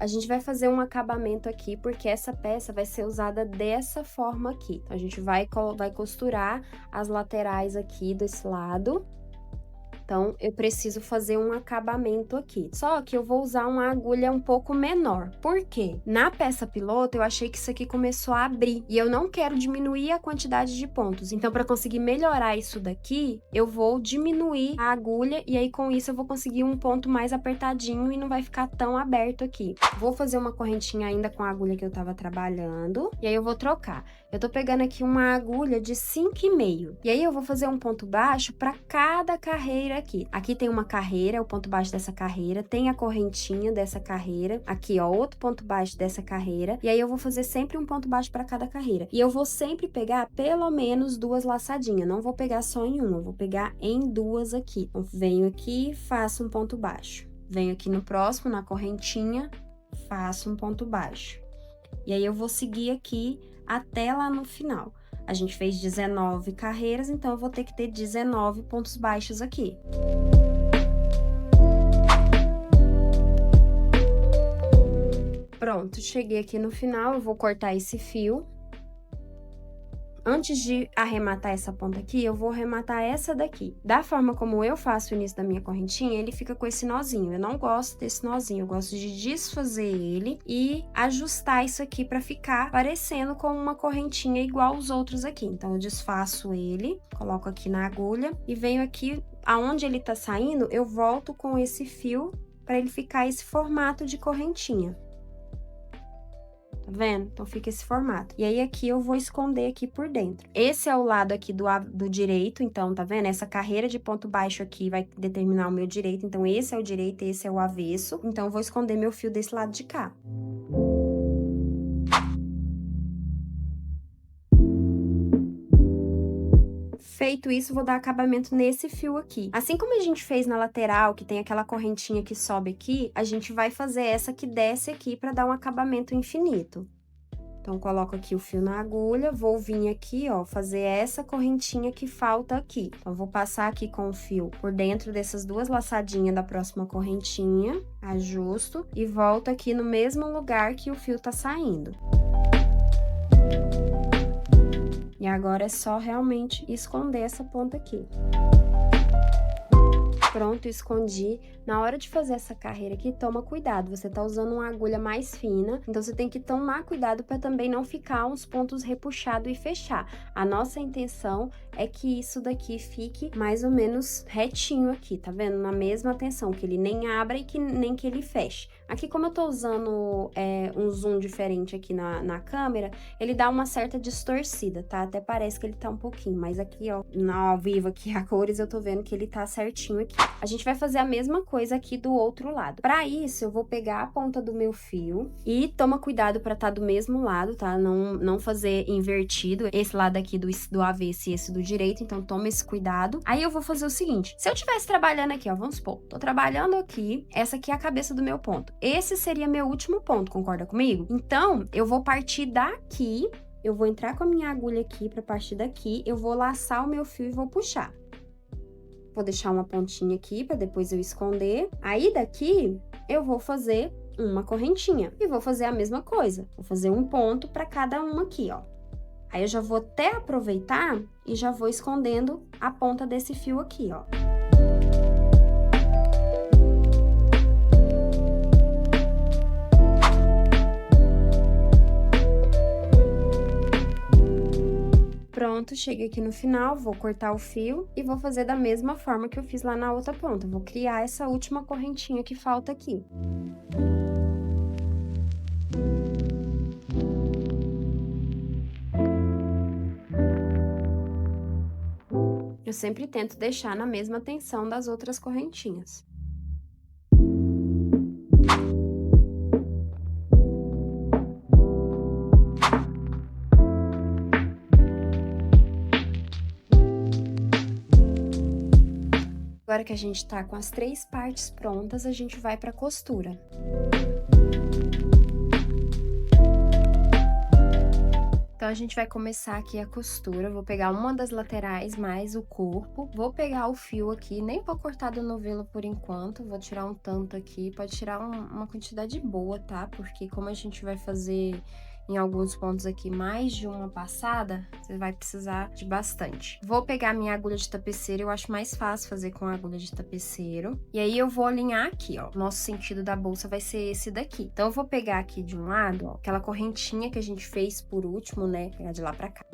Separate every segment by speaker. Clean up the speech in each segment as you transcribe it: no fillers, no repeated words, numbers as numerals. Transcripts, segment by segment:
Speaker 1: A gente vai fazer um acabamento aqui, porque essa peça vai ser usada dessa forma aqui. Então, a gente vai costurar as laterais aqui desse lado. Então, eu preciso fazer um acabamento aqui. Só que eu vou usar uma agulha um pouco menor. Por quê? Na peça piloto, eu achei que isso aqui começou a abrir. E eu não quero diminuir a quantidade de pontos. Então, para conseguir melhorar isso daqui, eu vou diminuir a agulha. E aí, com isso, eu vou conseguir um ponto mais apertadinho e não vai ficar tão aberto aqui. Vou fazer uma correntinha ainda com a agulha que eu tava trabalhando. E aí, eu vou trocar. Eu tô pegando aqui uma agulha de 5,5. E aí, eu vou fazer um ponto baixo para cada carreira aqui. Aqui tem uma carreira, o ponto baixo dessa carreira, tem a correntinha dessa carreira, aqui ó, outro ponto baixo dessa carreira, e aí eu vou fazer sempre um ponto baixo para cada carreira. E eu vou sempre pegar pelo menos 2 laçadinhas, não vou pegar só em uma, eu vou pegar em 2 aqui. Então, venho aqui, faço um ponto baixo. Venho aqui no próximo, na correntinha, faço um ponto baixo. E aí eu vou seguir aqui até lá no final. A gente fez 19 carreiras, então eu vou ter que ter 19 pontos baixos aqui. Pronto, cheguei aqui no final, eu vou cortar esse fio. Antes de arrematar essa ponta aqui, eu vou arrematar essa daqui. Da forma como eu faço o início da minha correntinha, ele fica com esse nozinho. Eu não gosto desse nozinho, eu gosto de desfazer ele e ajustar isso aqui pra ficar parecendo com uma correntinha igual os outros aqui. Então, eu desfaço ele, coloco aqui na agulha e venho aqui, aonde ele tá saindo, eu volto com esse fio pra ele ficar esse formato de correntinha. Tá vendo? Então, fica esse formato. E aí, aqui, eu vou esconder aqui por dentro. Esse é o lado aqui do direito, então, tá vendo? Essa carreira de ponto baixo aqui vai determinar o meu direito. Então, esse é o direito e esse é o avesso. Então, eu vou esconder meu fio desse lado de cá. Feito isso, vou dar acabamento nesse fio aqui. Assim como a gente fez na lateral, que tem aquela correntinha que sobe aqui, a gente vai fazer essa que desce aqui para dar um acabamento infinito. Então, coloco aqui o fio na agulha, vou vir aqui, ó, fazer essa correntinha que falta aqui. Então, vou passar aqui com o fio por dentro dessas 2 laçadinhas da próxima correntinha, ajusto e volto aqui no mesmo lugar que o fio tá saindo. E agora é só realmente esconder essa ponta aqui. Pronto, escondi. Na hora de fazer essa carreira aqui, toma cuidado, você tá usando uma agulha mais fina, então você tem que tomar cuidado para também não ficar uns pontos repuxados e fechar. A nossa intenção é que isso daqui fique mais ou menos retinho aqui, tá vendo? Na mesma tensão, que ele nem abra e nem que ele feche. Aqui, como eu tô usando um zoom diferente aqui na câmera, ele dá uma certa distorcida, tá? Até parece que ele tá um pouquinho, mas aqui, ó, ao vivo aqui, a cores, eu tô vendo que ele tá certinho aqui. A gente vai fazer a mesma coisa aqui do outro lado. Pra isso, eu vou pegar a ponta do meu fio e toma cuidado pra tá do mesmo lado, tá? Não fazer invertido, esse lado aqui do avesso e esse do direito, então toma esse cuidado. Aí eu vou fazer o seguinte, se eu estivesse trabalhando aqui, ó, vamos supor, tô trabalhando aqui, essa aqui é a cabeça do meu ponto. Esse seria meu último ponto, concorda comigo? Então, eu vou partir daqui, eu vou entrar com a minha agulha aqui pra partir daqui, eu vou laçar o meu fio e vou puxar. Vou deixar uma pontinha aqui para depois eu esconder. Aí, daqui, eu vou fazer uma correntinha. E vou fazer a mesma coisa. Vou fazer um ponto para cada uma aqui, ó. Aí, eu já vou até aproveitar e já vou escondendo a ponta desse fio aqui, ó. Pronto, cheguei aqui no final, vou cortar o fio e vou fazer da mesma forma que eu fiz lá na outra ponta. Vou criar essa última correntinha que falta aqui. Eu sempre tento deixar na mesma tensão das outras correntinhas. Agora que a gente tá com as 3 partes prontas, a gente vai pra costura. Então, a gente vai começar aqui a costura, eu vou pegar uma das laterais mais o corpo, vou pegar o fio aqui, nem vou cortar do novelo por enquanto, vou tirar um tanto aqui, pode tirar uma quantidade boa, tá? Porque como a gente vai fazer em alguns pontos aqui mais de uma passada, você vai precisar de bastante. Vou pegar minha agulha de tapeceiro, eu acho mais fácil fazer com a agulha de tapeceiro. E aí, eu vou alinhar aqui, ó, nosso sentido da bolsa vai ser esse daqui. Então, eu vou pegar aqui de um lado, ó, aquela correntinha que a gente fez por último, né, pegar de lá pra cá.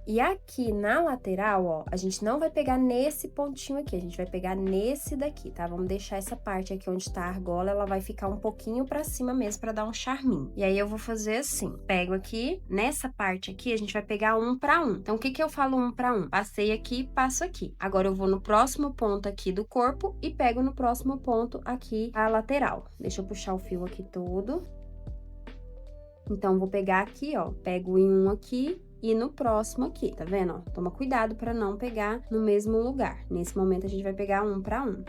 Speaker 1: E aqui na lateral, ó, a gente não vai pegar nesse pontinho aqui, a gente vai pegar nesse daqui, tá? Vamos deixar essa parte aqui onde tá a argola, ela vai ficar um pouquinho pra cima mesmo, pra dar um charminho. E aí, eu vou fazer assim, pego aqui, nessa parte aqui, a gente vai pegar 1 pra 1. Então, o que que eu falo 1 pra 1? Passei aqui, passo aqui. Agora, eu vou no próximo ponto aqui do corpo e pego no próximo ponto aqui a lateral. Deixa eu puxar o fio aqui todo. Então, vou pegar aqui, ó, pego em um aqui e no próximo aqui, tá vendo, ó? Toma cuidado pra não pegar no mesmo lugar. Nesse momento, a gente vai pegar 1 pra 1.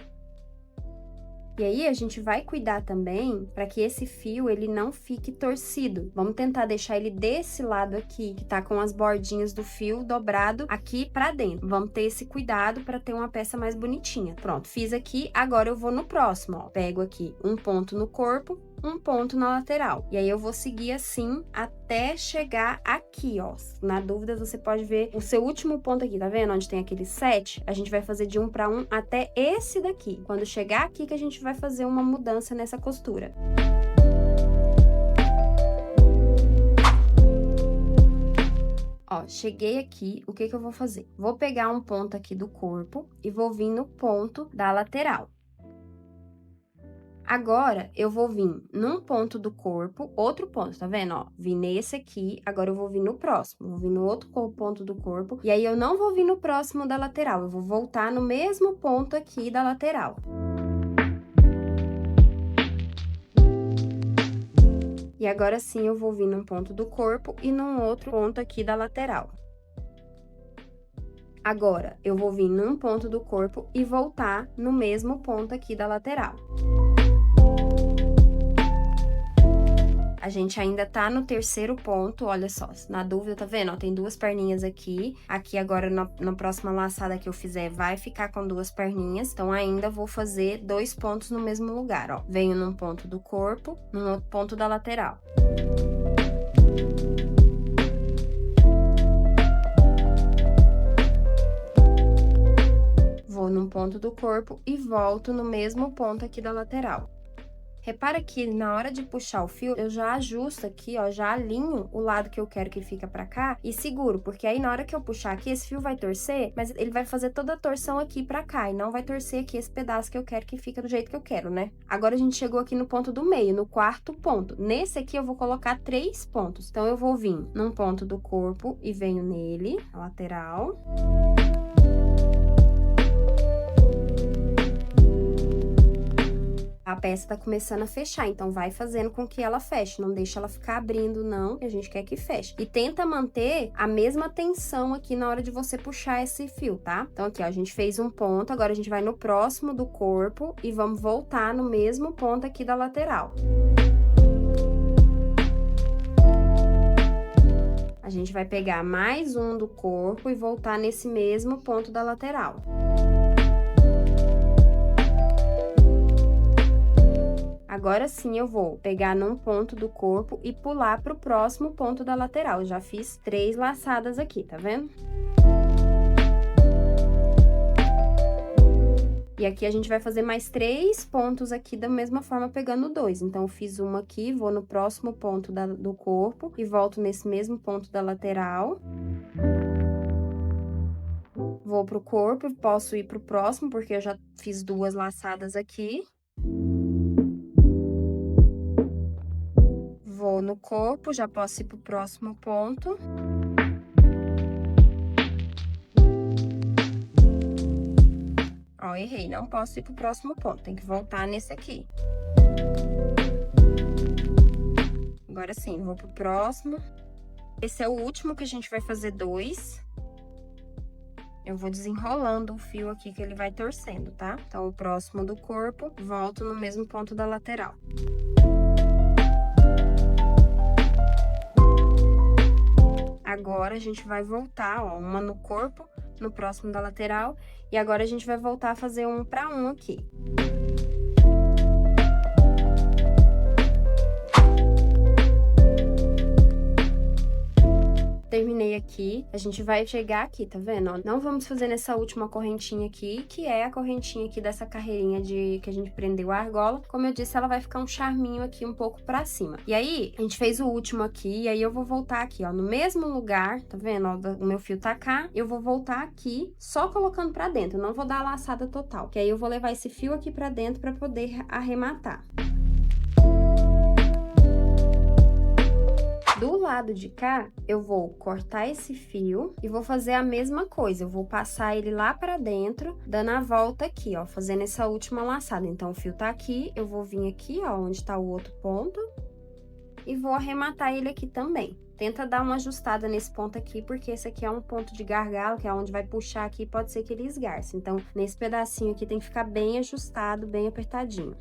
Speaker 1: E aí, a gente vai cuidar também pra que esse fio, ele não fique torcido. Vamos tentar deixar ele desse lado aqui, que tá com as bordinhas do fio dobrado aqui pra dentro. Vamos ter esse cuidado pra ter uma peça mais bonitinha. Pronto, fiz aqui, agora eu vou no próximo, ó. Pego aqui um ponto no corpo, um ponto na lateral. E aí, eu vou seguir assim até chegar aqui, ó. Na dúvida, você pode ver o seu último ponto aqui, tá vendo? Onde tem aquele 7, a gente vai fazer de 1 pra 1 até esse daqui. Quando chegar aqui que a gente vai fazer uma mudança nessa costura. Ó, cheguei aqui, o que que eu vou fazer? Vou pegar um ponto aqui do corpo e vou vir no ponto da lateral. Agora, eu vou vir num ponto do corpo, outro ponto, tá vendo, ó? Vim nesse aqui, agora eu vou vir no próximo, vou vir no outro ponto do corpo, e aí eu não vou vir no próximo da lateral, eu vou voltar no mesmo ponto aqui da lateral. E agora sim, eu vou vir num ponto do corpo e num outro ponto aqui da lateral. Agora, eu vou vir num ponto do corpo e voltar no mesmo ponto aqui da lateral. A gente ainda tá no terceiro ponto, olha só, na dúvida, tá vendo? Ó, tem duas perninhas aqui, aqui agora na próxima laçada que eu fizer vai ficar com duas perninhas, então ainda vou fazer 2 pontos no mesmo lugar, ó. Venho num ponto do corpo, num outro ponto da lateral. Vou num ponto do corpo e volto no mesmo ponto aqui da lateral. Repara que na hora de puxar o fio, eu já ajusto aqui, ó, já alinho o lado que eu quero que fica pra cá e seguro, porque aí na hora que eu puxar aqui, esse fio vai torcer, mas ele vai fazer toda a torção aqui pra cá e não vai torcer aqui esse pedaço que eu quero que fica do jeito que eu quero, né? Agora, a gente chegou aqui no ponto do meio, no quarto ponto. Nesse aqui, eu vou colocar 3 pontos. Então, eu vou vir num ponto do corpo e venho nele, a lateral. A peça tá começando a fechar, então vai fazendo com que ela feche, não deixa ela ficar abrindo não, que a gente quer que feche. E tenta manter a mesma tensão aqui na hora de você puxar esse fio, tá? Então aqui, ó, a gente fez um ponto, agora a gente vai no próximo do corpo e vamos voltar no mesmo ponto aqui da lateral. A gente vai pegar mais um do corpo e voltar nesse mesmo ponto da lateral. Agora sim, eu vou pegar num ponto do corpo e pular pro próximo ponto da lateral. Eu já fiz 3 laçadas aqui, tá vendo? E aqui a gente vai fazer mais 3 pontos aqui da mesma forma, pegando 2. Então, eu fiz uma aqui, vou no próximo ponto do corpo e volto nesse mesmo ponto da lateral. Vou pro corpo e posso ir pro próximo, porque eu já fiz 2 laçadas aqui. Vou no corpo, já posso ir pro próximo ponto. Ó, errei, não posso ir pro próximo ponto, tem que voltar nesse aqui. Agora sim, vou pro próximo. Esse é o último que a gente vai fazer 2. Eu vou desenrolando o fio aqui que ele vai torcendo, tá? Então, o próximo do corpo, volto no mesmo ponto da lateral. Agora a gente vai voltar, ó, uma no corpo, no próximo da lateral, e agora a gente vai voltar a fazer um para um aqui. Terminei aqui, a gente vai chegar aqui, tá vendo? Ó, não vamos fazer nessa última correntinha aqui, que é a correntinha aqui dessa carreirinha que a gente prendeu a argola. Como eu disse, ela vai ficar um charminho aqui um pouco pra cima. E aí, a gente fez o último aqui, e aí eu vou voltar aqui, ó, no mesmo lugar, tá vendo? Ó, o meu fio tá cá, eu vou voltar aqui, só colocando pra dentro, não vou dar a laçada total. Que aí eu vou levar esse fio aqui pra dentro pra poder arrematar. Do lado de cá, eu vou cortar esse fio e vou fazer a mesma coisa. Eu vou passar ele lá pra dentro, dando a volta aqui, ó, fazendo essa última laçada. Então, o fio tá aqui, eu vou vir aqui, ó, onde tá o outro ponto, e vou arrematar ele aqui também. Tenta dar uma ajustada nesse ponto aqui, porque esse aqui é um ponto de gargalo, que é onde vai puxar aqui, pode ser que ele esgarce. Então, nesse pedacinho aqui tem que ficar bem ajustado, bem apertadinho.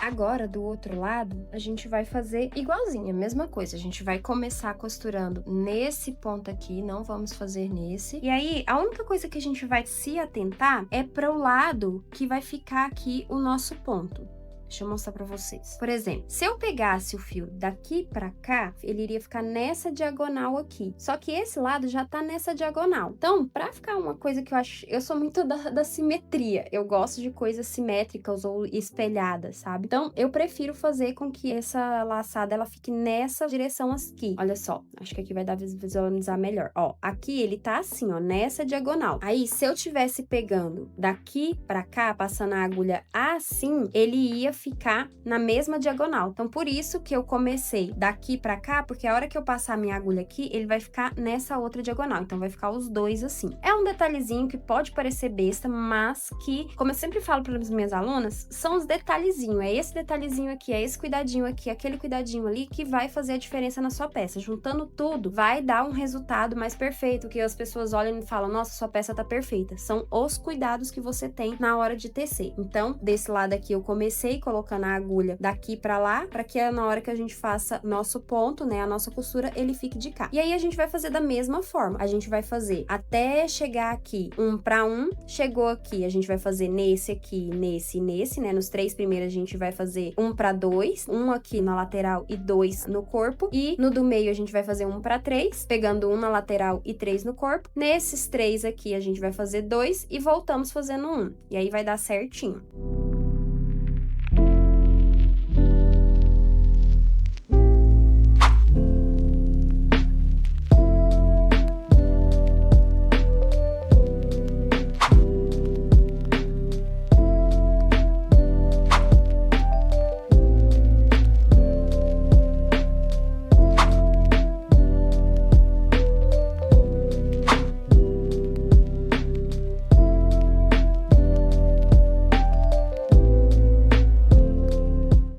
Speaker 1: Agora, do outro lado, a gente vai fazer igualzinho, a mesma coisa. A gente vai começar costurando nesse ponto aqui, não vamos fazer nesse. E aí, a única coisa que a gente vai se atentar é para o lado que vai ficar aqui o nosso ponto. Deixa eu mostrar pra vocês. Por exemplo, se eu pegasse o fio daqui pra cá, ele iria ficar nessa diagonal aqui. Só que esse lado já tá nessa diagonal. Então, pra ficar uma coisa que eu acho... Eu sou muito da simetria. Eu gosto de coisas simétricas ou espelhadas, sabe? Então, eu prefiro fazer com que essa laçada, ela fique nessa direção aqui. Olha só, acho que aqui vai dar pra visualizar melhor. Ó, aqui ele tá assim, ó, nessa diagonal. Aí, se eu tivesse pegando daqui pra cá, passando a agulha assim, ele ia ficar na mesma diagonal. Então, por isso que eu comecei daqui pra cá, porque a hora que eu passar a minha agulha aqui, ele vai ficar nessa outra diagonal. Então, vai ficar os dois assim. É um detalhezinho que pode parecer besta, mas que, como eu sempre falo para as minhas alunas, são os detalhezinhos. É esse detalhezinho aqui, é esse cuidadinho aqui, aquele cuidadinho ali, que vai fazer a diferença na sua peça. Juntando tudo, vai dar um resultado mais perfeito, que as pessoas olham e falam, nossa, sua peça tá perfeita. São os cuidados que você tem na hora de tecer. Então, desse lado aqui, eu comecei colocando a agulha daqui pra lá, pra que na hora que a gente faça nosso ponto, né, a nossa costura, ele fique de cá. E aí, a gente vai fazer da mesma forma. A gente vai fazer até chegar aqui, um pra um. Chegou aqui, a gente vai fazer nesse aqui, nesse e nesse, né? Nos três primeiros, a gente vai fazer um pra dois, um aqui na lateral e dois no corpo. E no do meio, a gente vai fazer um pra três, pegando um na lateral e três no corpo. Nesses três aqui, a gente vai fazer dois e voltamos fazendo um. E aí, vai dar certinho.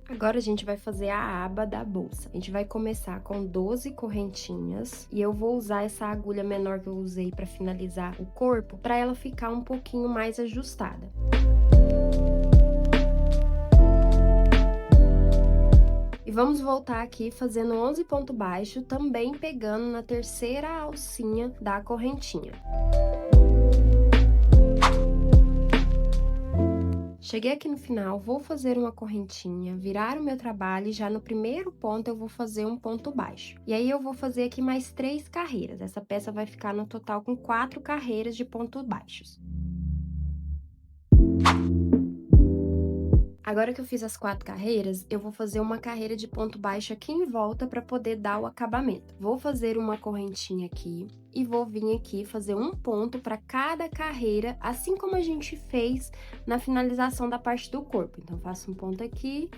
Speaker 1: Agora, a gente vai fazer a aba da bolsa. A gente vai começar com 12 correntinhas e eu vou usar essa agulha menor que eu usei para finalizar o corpo, para ela ficar um pouquinho mais ajustada. E vamos voltar aqui fazendo 11 pontos baixos, também pegando na terceira alcinha da correntinha. Cheguei aqui no final, vou fazer uma correntinha, virar o meu trabalho e já no primeiro ponto eu vou fazer um ponto baixo. E aí eu vou fazer aqui mais 3 carreiras. Essa peça vai ficar no total com 4 carreiras de pontos baixos. Agora que eu fiz as 4 carreiras, eu vou fazer uma carreira de ponto baixo aqui em volta para poder dar o acabamento. Vou fazer uma correntinha aqui e vou vir aqui fazer um ponto para cada carreira, assim como a gente fez na finalização da parte do corpo. Então, faço um ponto aqui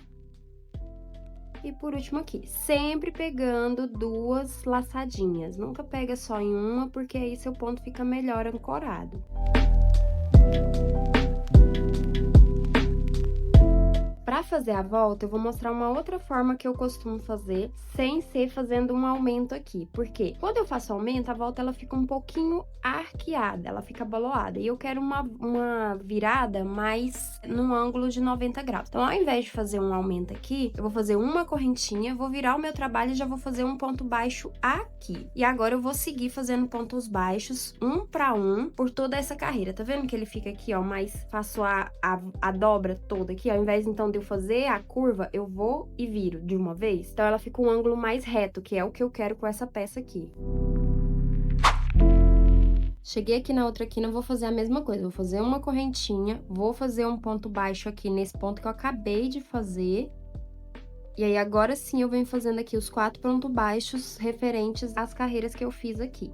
Speaker 1: e por último aqui. Sempre pegando 2 laçadinhas. Nunca pega só em uma, porque aí seu ponto fica melhor ancorado. Para fazer a volta, eu vou mostrar uma outra forma que eu costumo fazer, sem ser fazendo um aumento aqui. Por quê? Quando eu faço aumento, a volta ela fica um pouquinho arqueada, ela fica boloada. E eu quero uma virada mais num ângulo de 90 graus. Então, ao invés de fazer um aumento aqui, eu vou fazer uma correntinha, vou virar o meu trabalho e já vou fazer um ponto baixo aqui. E agora eu vou seguir fazendo pontos baixos, um pra um, por toda essa carreira. Tá vendo que ele fica aqui, ó, mas faço a dobra toda aqui, ao invés então de eu fazer a curva, eu vou e viro de uma vez. Então, ela fica um ângulo mais reto, que é o que eu quero com essa peça aqui. Cheguei aqui na outra quina, vou fazer a mesma coisa, vou fazer uma correntinha, vou fazer um ponto baixo aqui nesse ponto que eu acabei de fazer. E aí, agora sim, eu venho fazendo aqui os 4 pontos baixos referentes às carreiras que eu fiz aqui.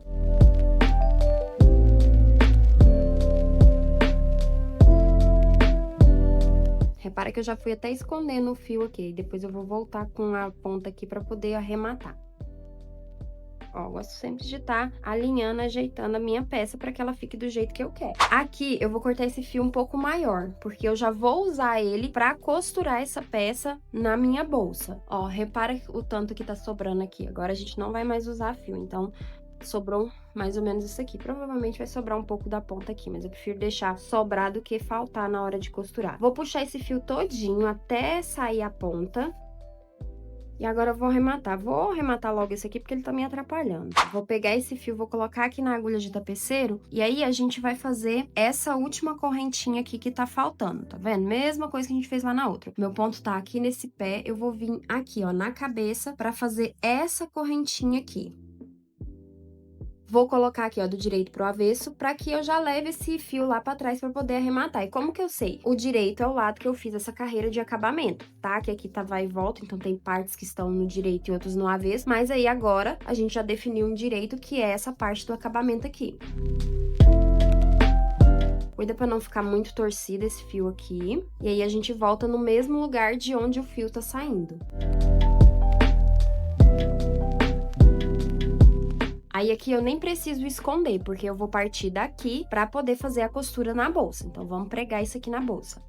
Speaker 1: Repara que eu já fui até escondendo o fio aqui, depois eu vou voltar com a ponta aqui pra poder arrematar. Ó, eu gosto sempre de estar alinhando, ajeitando a minha peça para que ela fique do jeito que eu quero. Aqui, eu vou cortar esse fio um pouco maior, porque eu já vou usar ele para costurar essa peça na minha bolsa. Ó, repara o tanto que tá sobrando aqui. Agora, a gente não vai mais usar fio, então sobrou mais ou menos isso aqui. Provavelmente vai sobrar um pouco da ponta aqui, mas eu prefiro deixar sobrar do que faltar na hora de costurar. Vou puxar esse fio todinho até sair a ponta. E agora eu vou arrematar. Vou arrematar logo esse aqui porque ele tá me atrapalhando. Vou pegar esse fio, vou colocar aqui na agulha de tapeceiro. E aí, a gente vai fazer essa última correntinha aqui que tá faltando, tá vendo? Mesma coisa que a gente fez lá na outra. Meu ponto tá aqui nesse pé, eu vou vir aqui, ó, na cabeça pra fazer essa correntinha aqui. Vou colocar aqui, ó, do direito pro avesso, pra que eu já leve esse fio lá pra trás pra poder arrematar. E como que eu sei? O direito é o lado que eu fiz essa carreira de acabamento, tá? Que aqui tá vai e volta, então tem partes que estão no direito e outras no avesso. Mas aí, agora, a gente já definiu um direito, que é essa parte do acabamento aqui. Cuida pra não ficar muito torcido esse fio aqui. E aí, a gente volta no mesmo lugar de onde o fio tá saindo. Aí, aqui eu nem preciso esconder, porque eu vou partir daqui pra poder fazer a costura na bolsa. Então, vamos pregar isso aqui na bolsa.